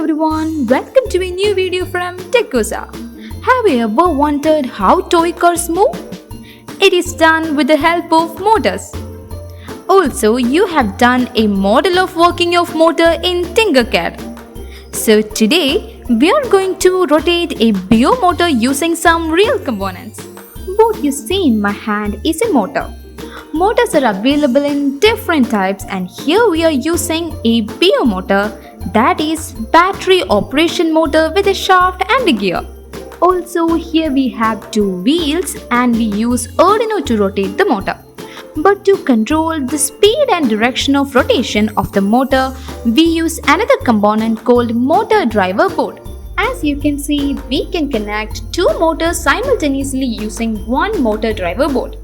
everyone, welcome to a new video from Techosa. Have you ever wondered how toy cars move? It is done with the help of motors. Also, you have done a model of working of motor in Tinkercad. So today, we are going to rotate a bio motor using some real components. What you see in my hand is a motor. Motors are available in different types, and here we are using a bio motor, that is battery operation motor with a shaft and a gear. Also here we have two wheels and we use Arduino to rotate the motor. But to control the speed and direction of rotation of the motor, we use another component called motor driver board. As you can see, we can connect two motors simultaneously using one motor driver board.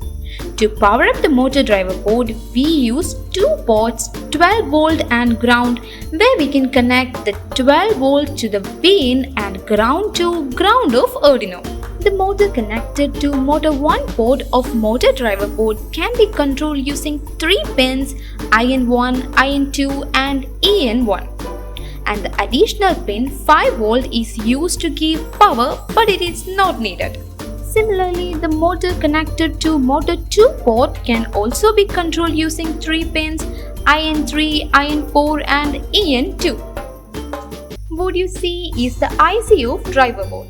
To power up the motor driver board, we use two ports 12 volt and ground, where we can connect the 12 volt to the VIN and ground to ground of Arduino. The motor connected to motor 1 port of motor driver board can be controlled using 3 pins IN1, IN2 and EN1. And the additional pin 5 volt is used to give power, but it is not needed. Similarly, the motor connected to motor 2 port can also be controlled using 3 pins IN3, IN4 and EN2. What you see is the IC of driver board.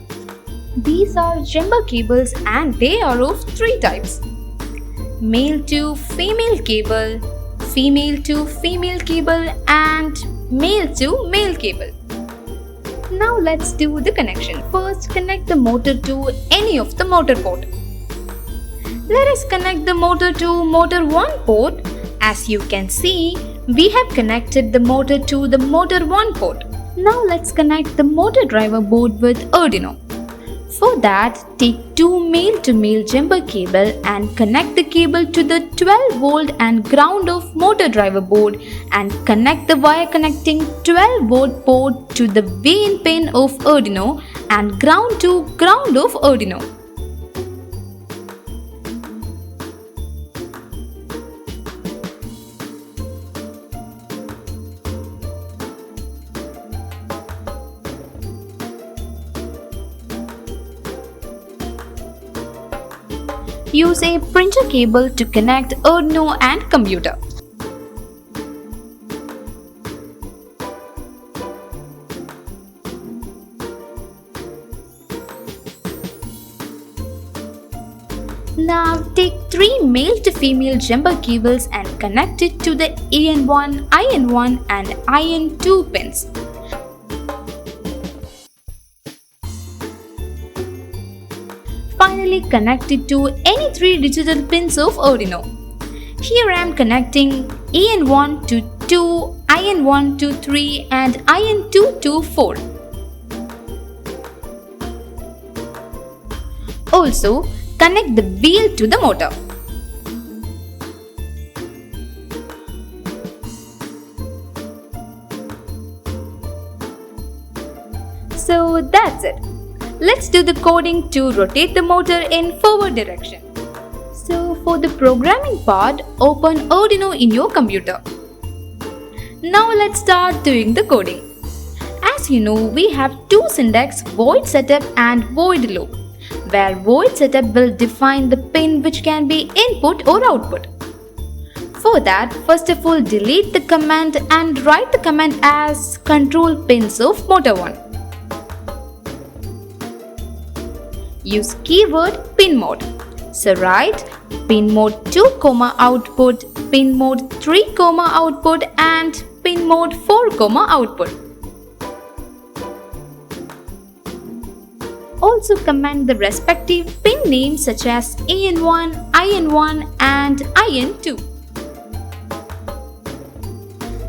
These are jumper cables and they are of 3 types: male to female cable, female to female cable and male to male cable. Now let's do the connection. First, connect the motor to any of the motor port. Let us connect the motor to motor 1 port. As you can see, we have connected the motor to the motor 1 port. Now let's connect the motor driver board with Arduino. For that, take two male-to-male jumper cable and connect the cable to the 12 volt and ground of motor driver board and connect the wire connecting 12 volt port to the VIN pin of Arduino and ground to ground of Arduino. Use a printer cable to connect Arduino and computer. Now take 3 male to female jumper cables and connect it to the EN1, IN1 and IN2 pins. Finally, connect it to any 3 digital pins of Arduino. Here I am connecting EN1 to 2, IN1 to 3 and IN2 to 4. Also, connect the wheel to the motor. So that's it. Let's do the coding to rotate the motor in forward direction. So for the programming part, open Arduino in your computer. Now let's start doing the coding. As you know, we have two syntax, void setup and void loop, where void setup will define the pin which can be input or output. For that, first of all, delete the command and write the command as control pins of motor 1. Use keyword pin mode. So write pin mode 2, output, pin mode 3, output and pin mode 4, output. Also comment the respective pin names such as EN1, IN1 and IN2.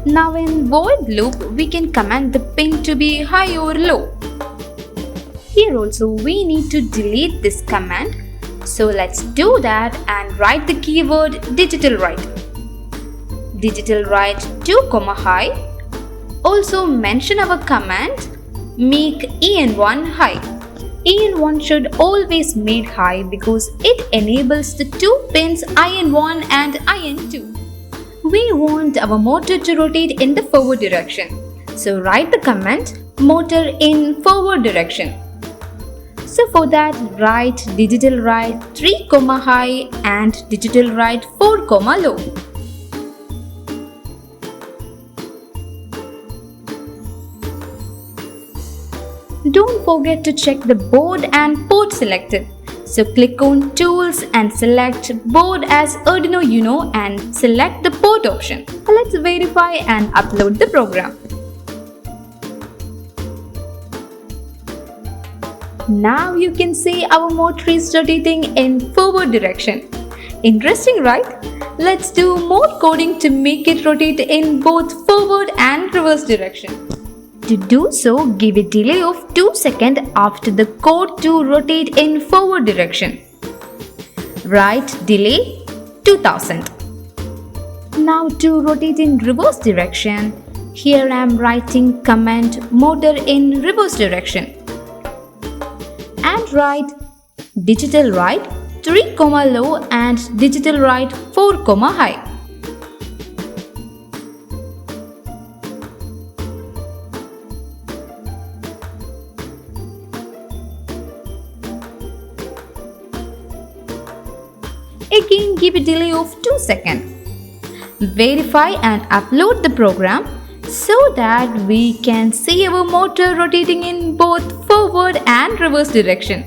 Now in void loop, we can command the pin to be high or low. Here also we need to delete this command. So let's do that and write the keyword digital write. Digital write 2, high. Also mention our command make EN1 high. EN1 should always made high because it enables the two pins IN1 and IN2. We want our motor to rotate in the forward direction. So write the command motor in forward direction. So for that, write digital write 3, high and digital write 4, low. Don't forget to check the board and port selected. So click on Tools and select Board as Arduino Uno and select the port option. Let's verify and upload the program. Now you can see our motor is rotating in forward direction. Interesting, right? Let's do more coding to make it rotate in both forward and reverse direction. To do so, give a delay of 2 seconds after the code to rotate in forward direction. Write delay 2000. Now to rotate in reverse direction, here I am writing command motor in reverse direction. And write digital write 3, low and digital write 4, high. Again, give a delay of 2 seconds. Verify and upload the program so that we can see our motor rotating in both forward and reverse direction.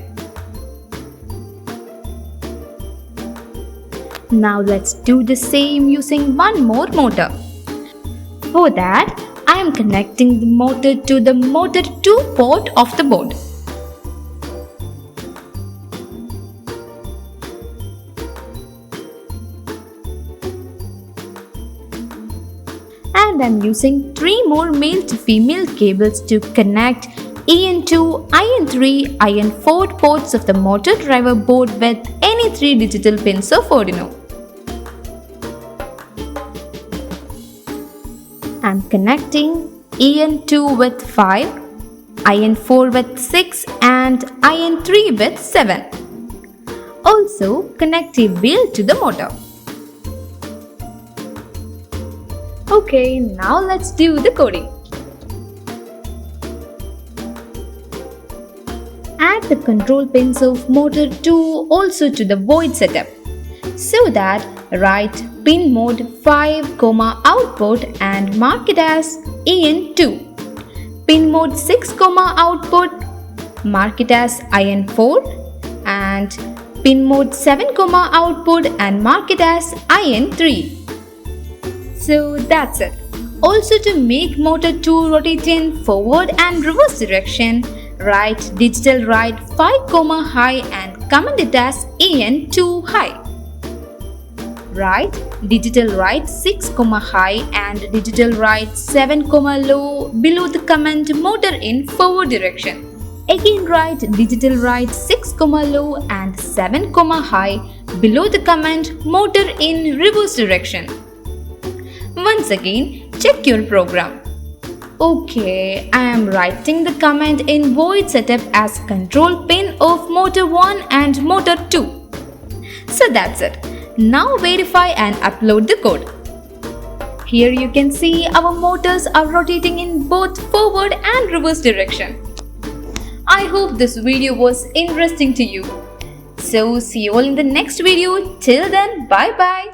Now let's do the same using one more motor. For that, I am connecting the motor to the motor 2 port of the board. And I'm using 3 more male to female cables to connect EN2, IN3, IN4 ports of the motor driver board with any 3 digital pins of Arduino. I'm connecting EN2 with 5, IN4 with 6 and IN3 with 7. Also connect a wheel to the motor. Okay, now let's do the coding. Add the control pins of motor 2 also to the void setup. So that write pin mode 5, output and mark it as EN2. Pin mode 6, output, mark it as IN4 and pin mode 7, output and mark it as IN3. So that's it. Also to make motor 2 rotate in forward and reverse direction, write digital write 5, high and command it as EN2 high. Write digital write 6, high and digital write 7, low below the command motor in forward direction. Again write digital write 6, low and 7, high below the command motor in reverse direction. Once again, check your program. Okay, I am writing the command in void setup as control pin of motor 1 and motor 2. So that's it. Now verify and upload the code. Here you can see our motors are rotating in both forward and reverse direction. I hope this video was interesting to you. So see you all in the next video. Till then, bye bye.